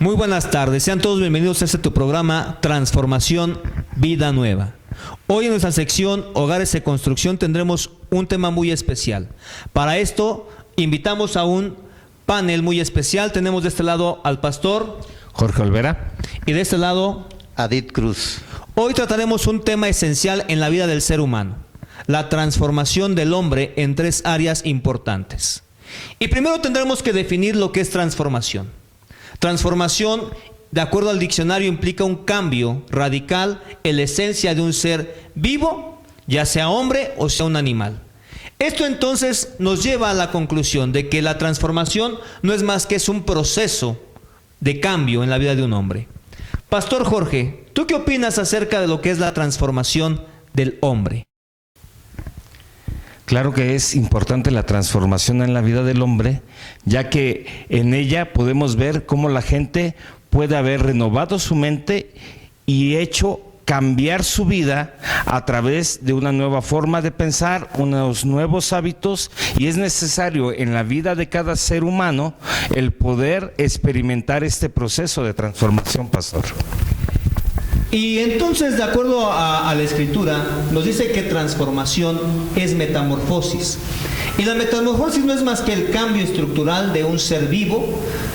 Muy buenas tardes, sean todos bienvenidos a este tu programa Transformación Vida Nueva. Hoy en nuestra sección Hogares de Construcción tendremos un tema muy especial. Para esto invitamos a un panel muy especial. Tenemos de este lado al pastor Jorge Olvera y de este lado Adit Cruz. Hoy trataremos un tema esencial en la vida del ser humano: la transformación del hombre en tres áreas importantes. Y primero tendremos que definir lo que es transformación. Transformación, de acuerdo al diccionario, implica un cambio radical en la esencia de un ser vivo, ya sea hombre o sea un animal. Esto entonces nos lleva a la conclusión de que la transformación no es más que es un proceso de cambio en la vida de un hombre. Pastor Jorge, ¿tú qué opinas acerca de lo que es la transformación del hombre? Claro que es importante la transformación en la vida del hombre, ya que en ella podemos ver cómo la gente puede haber renovado su mente y hecho cambiar su vida a través de una nueva forma de pensar, unos nuevos hábitos, y es necesario en la vida de cada ser humano el poder experimentar este proceso de transformación, pastor. Y entonces, de acuerdo a la Escritura, nos dice que transformación es metamorfosis. Y la metamorfosis no es más que el cambio estructural de un ser vivo.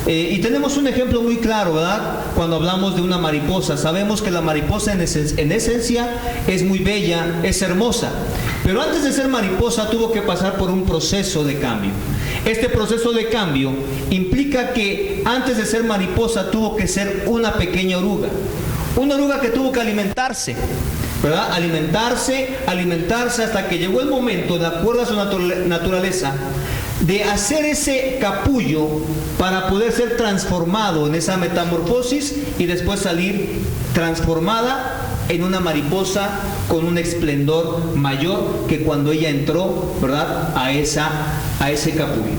Y tenemos un ejemplo muy claro, ¿verdad? Cuando hablamos de una mariposa. Sabemos que la mariposa en esencia es muy bella, es hermosa. Pero antes de ser mariposa tuvo que pasar por un proceso de cambio. Este proceso de cambio implica que antes de ser mariposa tuvo que ser una pequeña oruga. Una oruga que tuvo que alimentarse, ¿verdad? Alimentarse hasta que llegó el momento, de acuerdo a su naturaleza, de hacer ese capullo para poder ser transformado en esa metamorfosis y después salir transformada en una mariposa con un esplendor mayor que cuando ella entró, ¿verdad?, a ese capullo.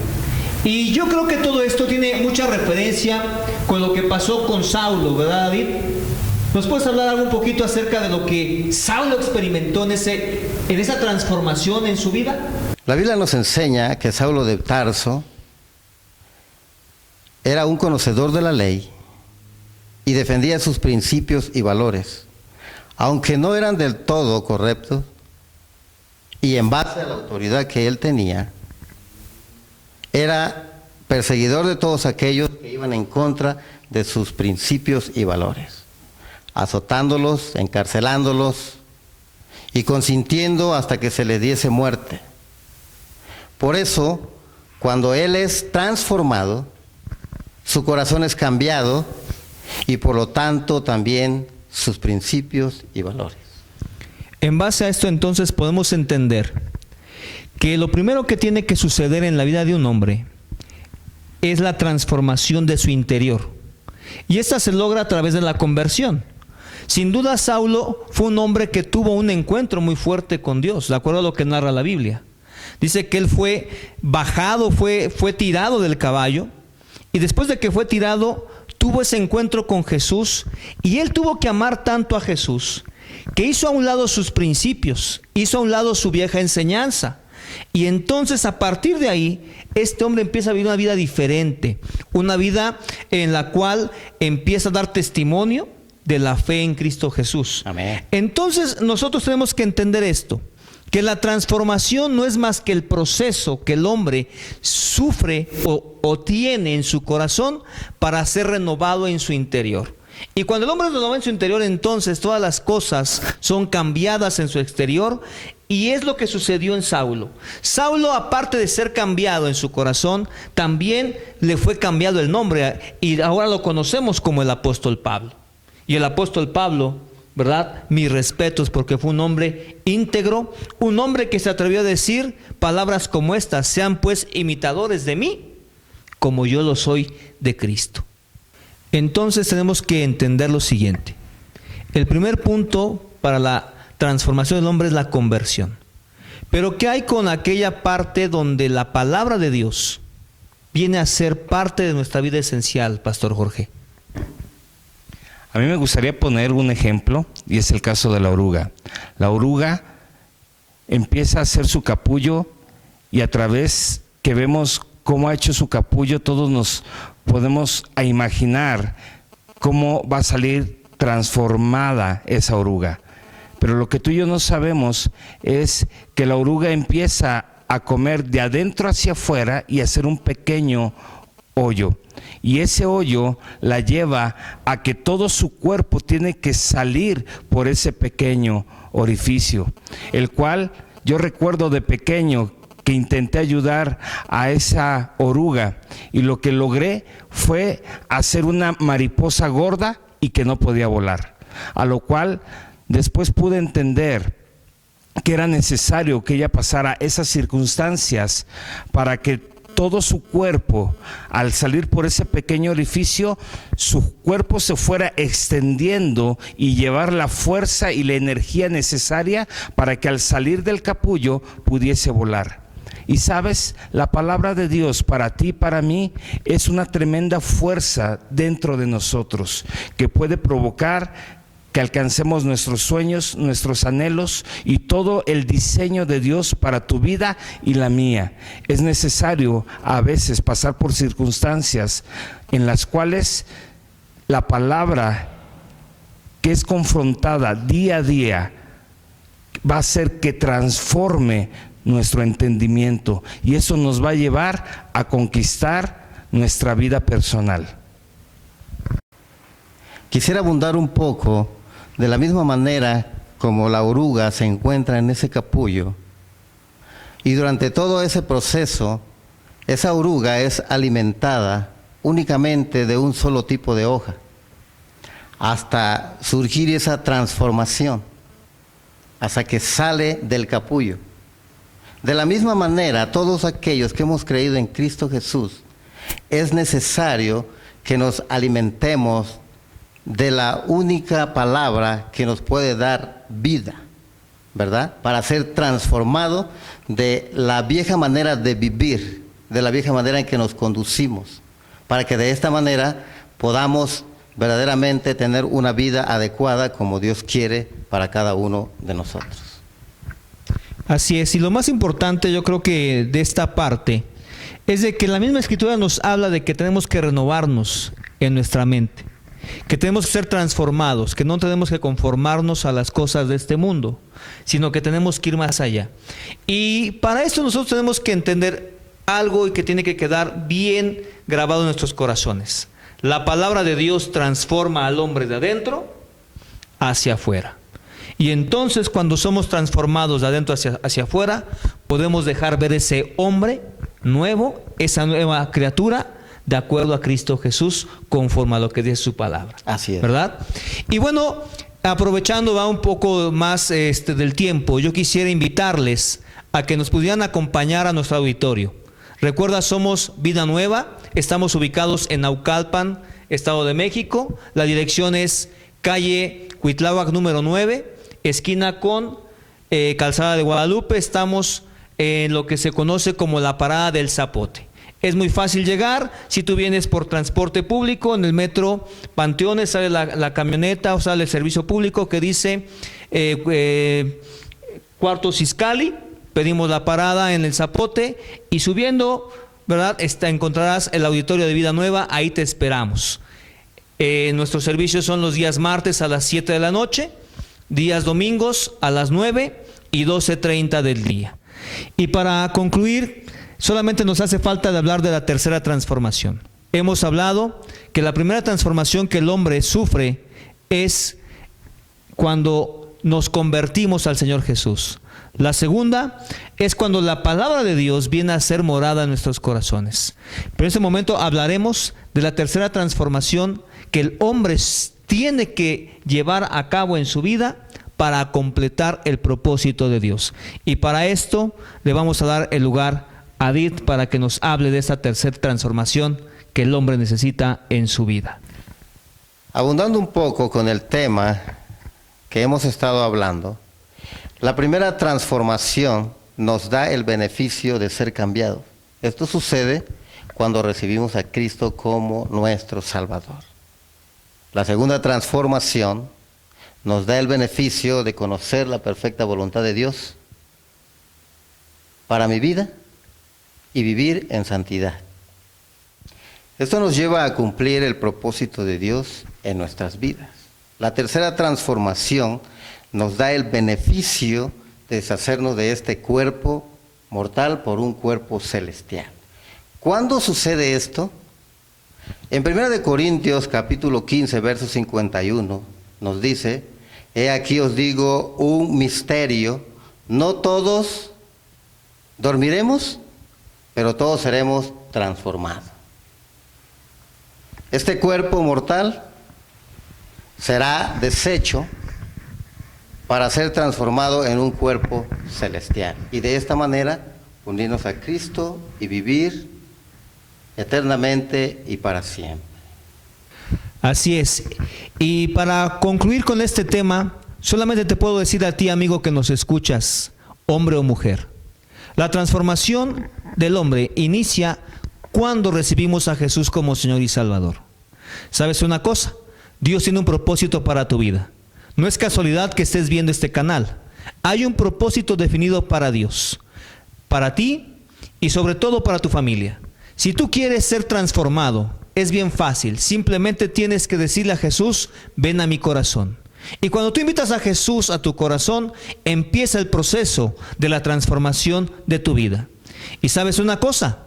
Y yo creo que todo esto tiene mucha referencia con lo que pasó con Saulo, ¿verdad, David? ¿Nos puedes hablar algo un poquito acerca de lo que Saulo experimentó en esa transformación en su vida? La Biblia nos enseña que Saulo de Tarso era un conocedor de la ley y defendía sus principios y valores, aunque no eran del todo correctos, y en base a la autoridad que él tenía, era perseguidor de todos aquellos que iban en contra de sus principios y valores, azotándolos, encarcelándolos y consintiendo hasta que se les diese muerte. Por eso, cuando él es transformado, su corazón es cambiado y por lo tanto también sus principios y valores. En base a esto entonces podemos entender que lo primero que tiene que suceder en la vida de un hombre es la transformación de su interior. Y esta se logra a través de la conversión. Sin duda, Saulo fue un hombre que tuvo un encuentro muy fuerte con Dios, de acuerdo a lo que narra la Biblia. Dice que él fue bajado, fue tirado del caballo, y después de que fue tirado, tuvo ese encuentro con Jesús, y él tuvo que amar tanto a Jesús, que hizo a un lado sus principios, hizo a un lado su vieja enseñanza. Y entonces, a partir de ahí, este hombre empieza a vivir una vida diferente, una vida en la cual empieza a dar testimonio de la fe en Cristo Jesús. Amén. Entonces nosotros tenemos que entender esto, que la transformación no es más que el proceso que el hombre sufre o tiene en su corazón para ser renovado en su interior. Y cuando el hombre es renovado en su interior, entonces todas las cosas son cambiadas en su exterior, y es lo que sucedió en Saulo. Saulo, aparte de ser cambiado en su corazón, también le fue cambiado el nombre, y ahora lo conocemos como el apóstol Pablo. Y el apóstol Pablo, ¿verdad?, mis respetos, porque fue un hombre íntegro, un hombre que se atrevió a decir palabras como estas: sean pues imitadores de mí, como yo lo soy de Cristo. Entonces tenemos que entender lo siguiente: el primer punto para la transformación del hombre es la conversión. Pero ¿qué hay con aquella parte donde la palabra de Dios viene a ser parte de nuestra vida esencial, Pastor Jorge? A mí me gustaría poner un ejemplo, y es el caso de la oruga. La oruga empieza a hacer su capullo, y a través que vemos cómo ha hecho su capullo, todos nos podemos imaginar cómo va a salir transformada esa oruga. Pero lo que tú y yo no sabemos es que la oruga empieza a comer de adentro hacia afuera y a hacer un pequeño hoyo. Y ese hoyo la lleva a que todo su cuerpo tiene que salir por ese pequeño orificio, el cual yo recuerdo de pequeño que intenté ayudar a esa oruga y lo que logré fue hacer una mariposa gorda y que no podía volar, a lo cual después pude entender que era necesario que ella pasara esas circunstancias para que todo su cuerpo, al salir por ese pequeño orificio, su cuerpo se fuera extendiendo y llevar la fuerza y la energía necesaria para que al salir del capullo pudiese volar. Y sabes, la palabra de Dios para ti y para mí es una tremenda fuerza dentro de nosotros que puede provocar que alcancemos nuestros sueños, nuestros anhelos y todo el diseño de Dios para tu vida y la mía. Es necesario a veces pasar por circunstancias en las cuales la palabra que es confrontada día a día va a hacer que transforme nuestro entendimiento y eso nos va a llevar a conquistar nuestra vida personal. Quisiera abundar un poco de la misma manera como la oruga se encuentra en ese capullo y durante todo ese proceso esa oruga es alimentada únicamente de un solo tipo de hoja hasta surgir esa transformación, hasta que sale del capullo. De la misma manera, todos aquellos que hemos creído en Cristo Jesús, es necesario que nos alimentemos de la única palabra que nos puede dar vida, ¿verdad? Para ser transformado de la vieja manera de vivir, de la vieja manera en que nos conducimos, para que de esta manera podamos verdaderamente tener una vida adecuada como Dios quiere para cada uno de nosotros. Así es, y lo más importante yo creo que de esta parte es de que la misma Escritura nos habla de que tenemos que renovarnos en nuestra mente, que tenemos que ser transformados, que no tenemos que conformarnos a las cosas de este mundo, sino que tenemos que ir más allá. Y para esto nosotros tenemos que entender algo y que tiene que quedar bien grabado en nuestros corazones. La palabra de Dios transforma al hombre de adentro hacia afuera. Y entonces cuando somos transformados de adentro hacia afuera, podemos dejar ver ese hombre nuevo, esa nueva criatura, de acuerdo a Cristo Jesús, conforme a lo que dice su palabra. Así es. ¿Verdad? Y bueno, aprovechando un poco más del tiempo, yo quisiera invitarles a que nos pudieran acompañar a nuestro auditorio. Recuerda, somos Vida Nueva, estamos ubicados en Naucalpan, Estado de México. La dirección es calle Cuitláhuac número 9, esquina con Calzada de Guadalupe. Estamos en lo que se conoce como la Parada del Zapote. Es muy fácil llegar. Si tú vienes por transporte público, en el metro Panteones sale la camioneta o sale el servicio público que dice Cuarto Ciscali. Pedimos la parada en el Zapote y subiendo, ¿verdad? Encontrarás el auditorio de Vida Nueva. Ahí te esperamos. Nuestros servicios son los días martes a las 7 de la noche, días domingos a las 9 y 12:30 del día. Y para concluir, solamente nos hace falta de hablar de la tercera transformación. Hemos hablado que la primera transformación que el hombre sufre es cuando nos convertimos al Señor Jesús. La segunda es cuando la palabra de Dios viene a ser morada en nuestros corazones. Pero en este momento hablaremos de la tercera transformación que el hombre tiene que llevar a cabo en su vida para completar el propósito de Dios. Y para esto le vamos a dar el lugar a Edith para que nos hable de esta tercera transformación que el hombre necesita en su vida. Abundando un poco con el tema que hemos estado hablando, la primera transformación nos da el beneficio de ser cambiados. Esto sucede cuando recibimos a Cristo como nuestro Salvador. La segunda transformación nos da el beneficio de conocer la perfecta voluntad de Dios para mi vida y vivir en santidad. Esto nos lleva a cumplir el propósito de Dios en nuestras vidas. La tercera transformación nos da el beneficio de deshacernos de este cuerpo mortal por un cuerpo celestial. ¿Cuándo sucede esto? En 1 Corintios capítulo 15, verso 51, nos dice: he aquí os digo un misterio, no todos dormiremos, pero todos seremos transformados. Este cuerpo mortal será deshecho para ser transformado en un cuerpo celestial. Y de esta manera unirnos a Cristo y vivir eternamente y para siempre. Así es. Y para concluir con este tema, solamente te puedo decir a ti, amigo, que nos escuchas, hombre o mujer. La transformación del hombre inicia cuando recibimos a Jesús como Señor y Salvador. ¿Sabes una cosa? Dios tiene un propósito para tu vida. No es casualidad que estés viendo este canal. Hay un propósito definido para Dios, para ti y sobre todo para tu familia. Si tú quieres ser transformado, es bien fácil. Simplemente tienes que decirle a Jesús: ven a mi corazón. Y cuando tú invitas a Jesús a tu corazón, empieza el proceso de la transformación de tu vida. Y ¿sabes una cosa?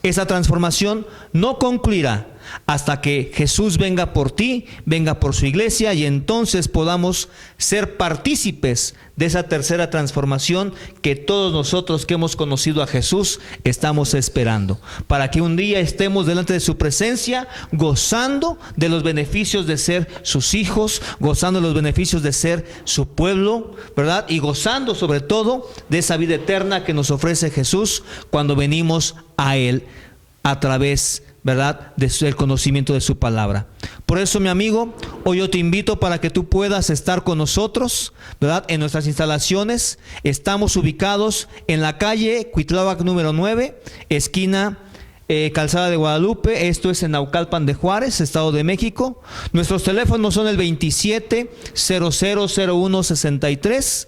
Esa transformación no concluirá hasta que Jesús venga por ti, venga por su iglesia, y entonces podamos ser partícipes de esa tercera transformación que todos nosotros que hemos conocido a Jesús estamos esperando, para que un día estemos delante de su presencia gozando de los beneficios de ser sus hijos, gozando de los beneficios de ser su pueblo, ¿verdad? Y gozando sobre todo de esa vida eterna que nos ofrece Jesús cuando venimos a Él a través, ¿verdad?, del conocimiento de su palabra. Por eso, mi amigo, hoy yo te invito para que tú puedas estar con nosotros, ¿verdad?, en nuestras instalaciones. Estamos ubicados en la calle Cuitláhuac número 9, esquina Calzada de Guadalupe. Esto es en Naucalpan de Juárez, Estado de México. Nuestros teléfonos son el 27-0001-63.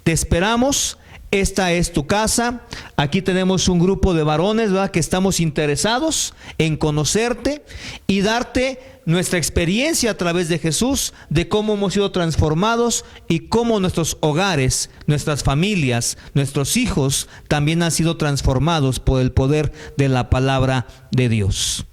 Te esperamos. Esta es tu casa. Aquí tenemos un grupo de varones, ¿verdad?, que estamos interesados en conocerte y darte nuestra experiencia a través de Jesús, de cómo hemos sido transformados y cómo nuestros hogares, nuestras familias, nuestros hijos también han sido transformados por el poder de la palabra de Dios.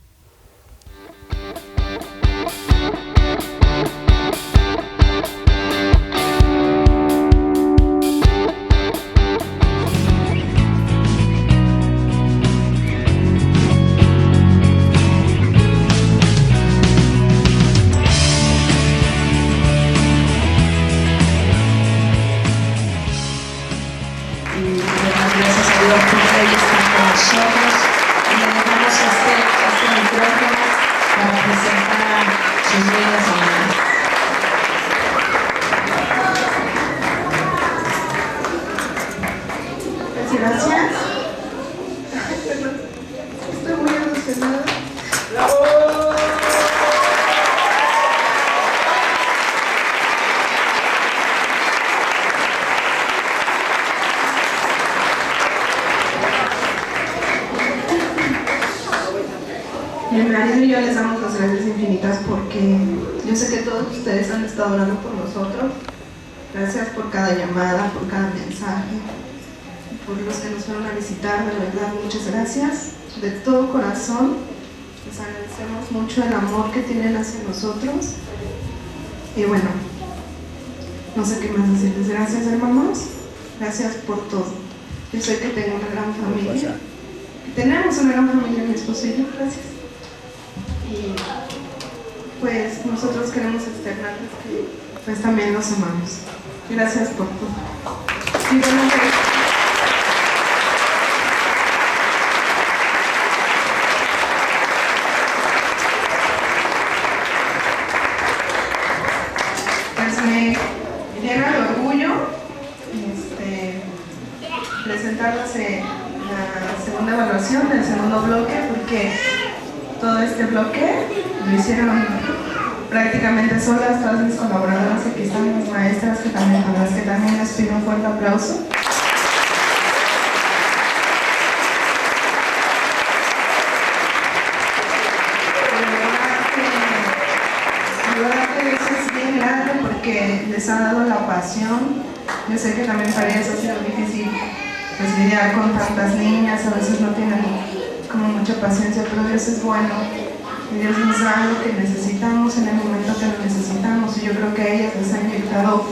Gracias. Estoy muy emocionada. Mi marido y yo les damos las gracias infinitas porque yo sé que todos ustedes han estado orando por nosotros. Gracias por cada llamada, por cada mensaje, por los que nos fueron a visitar. De verdad, muchas gracias. De todo corazón, les agradecemos mucho el amor que tienen hacia nosotros. Y bueno, no sé qué más decirles. Gracias, hermanos. Gracias por todo. Yo sé que tengo una gran familia. Tenemos una gran familia, mi esposo y yo. Gracias. Y pues nosotros queremos externarles que pues también los amamos. Gracias por todo. Y bueno, pues me llena de orgullo presentarles la segunda evaluación del segundo bloque, porque todo este bloque lo hicieron prácticamente solas todas mis colaboradoras. Aquí están mis maestras, que también, a las que también les pido un fuerte aplauso. les ha dado la pasión. Yo sé que también para ellas ha sido difícil pues, lidiar con tantas niñas, a veces no tienen como mucha paciencia, pero Dios es bueno y Dios nos da lo que necesitamos en el momento que lo necesitamos, y yo creo que a ellas les ha inyectado,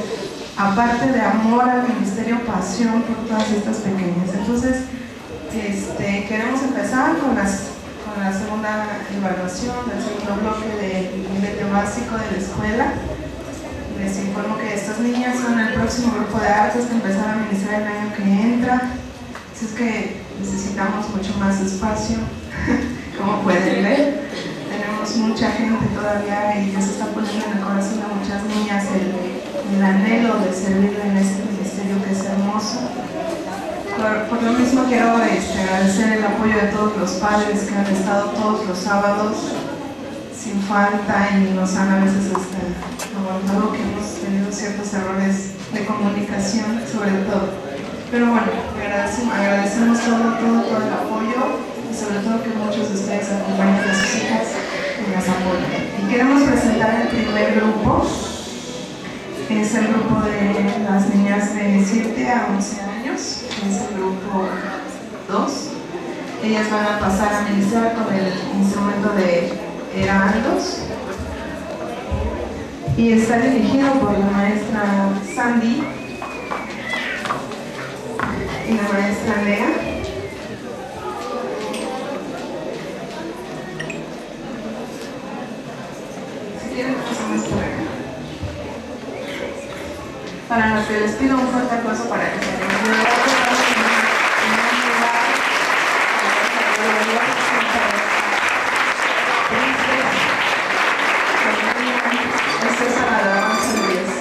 aparte de amor al ministerio, pasión por todas estas pequeñas. Entonces queremos empezar con la segunda evaluación del segundo bloque del nivel básico de la escuela. Les informo que estas niñas son el próximo grupo de artes que empezará a ministrar el año que entra. Así es que necesitamos mucho más espacio, como pueden ver. Tenemos mucha gente todavía y Dios está poniendo en el corazón de muchas niñas el anhelo de servir en este ministerio que es hermoso. Por lo mismo quiero agradecer el apoyo de todos los padres que han estado todos los sábados sin falta y nos han a veces aguantado que hemos tenido ciertos errores de comunicación sobre todo. Pero bueno, agradecemos todo el apoyo y sobre todo que muchos de ustedes acompañan a sus hijas y las apoyan. Y queremos presentar el primer grupo. Es el grupo de las niñas de 7 a 11 años, es el grupo 2. Ellas van a pasar a ministrar con el instrumento de heraldos y está dirigido por la maestra Sandy y la maestra Lea. Si quieren, pasamos por acá. Para los que les pido un fuerte aplauso para que se Esto es para la alabanza de Dios.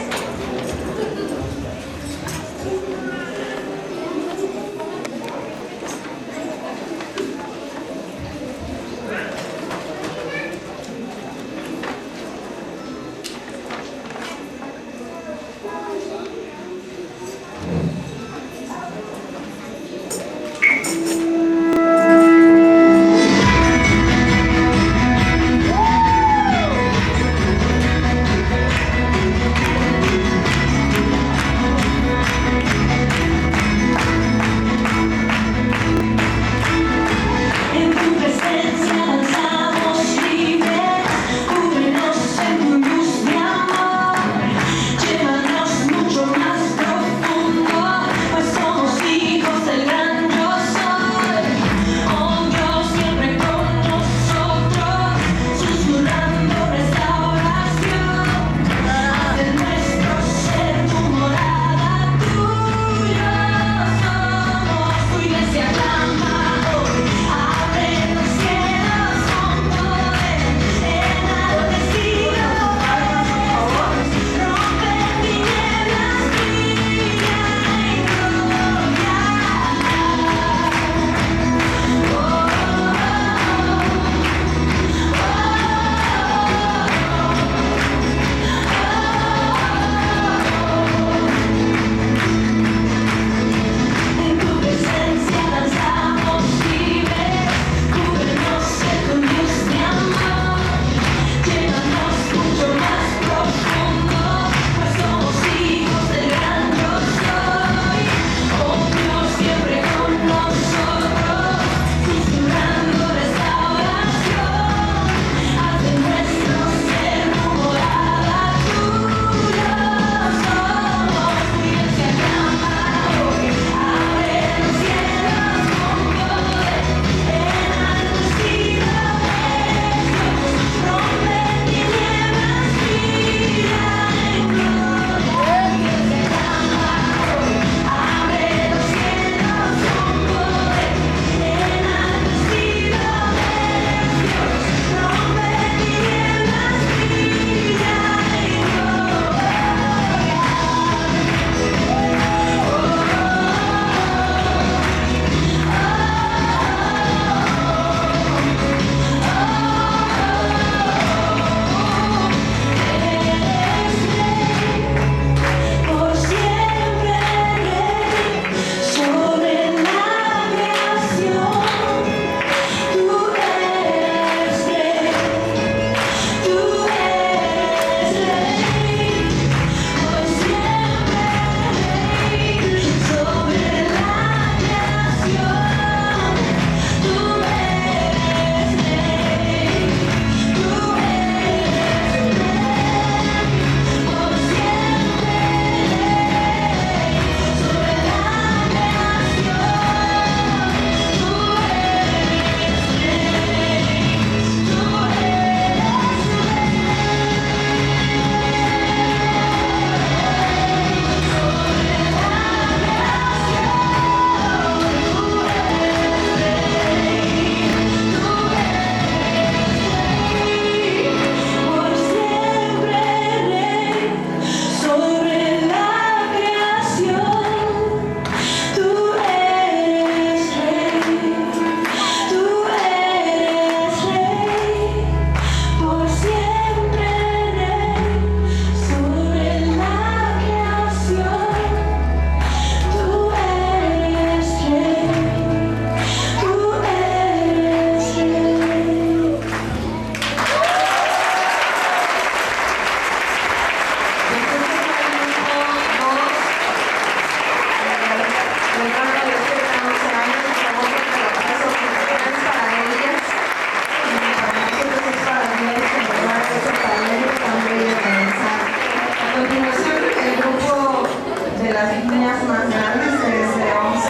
las niñas más grandes, desde 11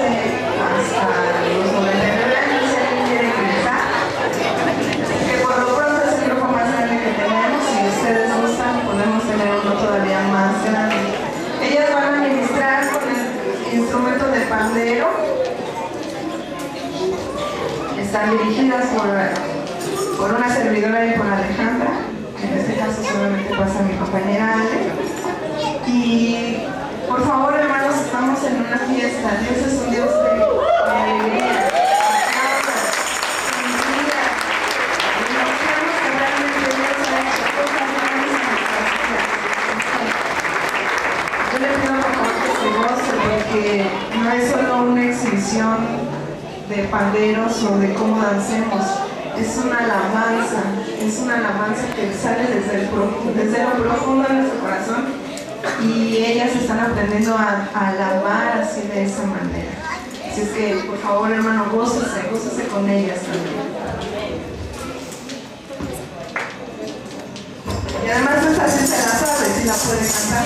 hasta los 99 años, si alguien quiere ingresar, que por lo pronto es el grupo más grande que tenemos. Si ustedes gustan, podemos tener uno todavía más grande. Ellas van a ministrar con el instrumento de pandero. Están dirigidas por una servidora y por Alejandra. En este caso solamente pasa mi compañera Ale. Y por favor, hermanos, estamos en una fiesta. Dios es un Dios de alegría. Yo le pido por favor que se goce, porque no es solo una exhibición de panderos o de cómo dancemos. Es una alabanza que sale desde lo profundo de nuestro corazón, y ellas están aprendiendo a alabar así de esa manera. Así es que, por favor, hermano, gócese con ellas también. Y además esta sí se la sabe, si la puede cantar.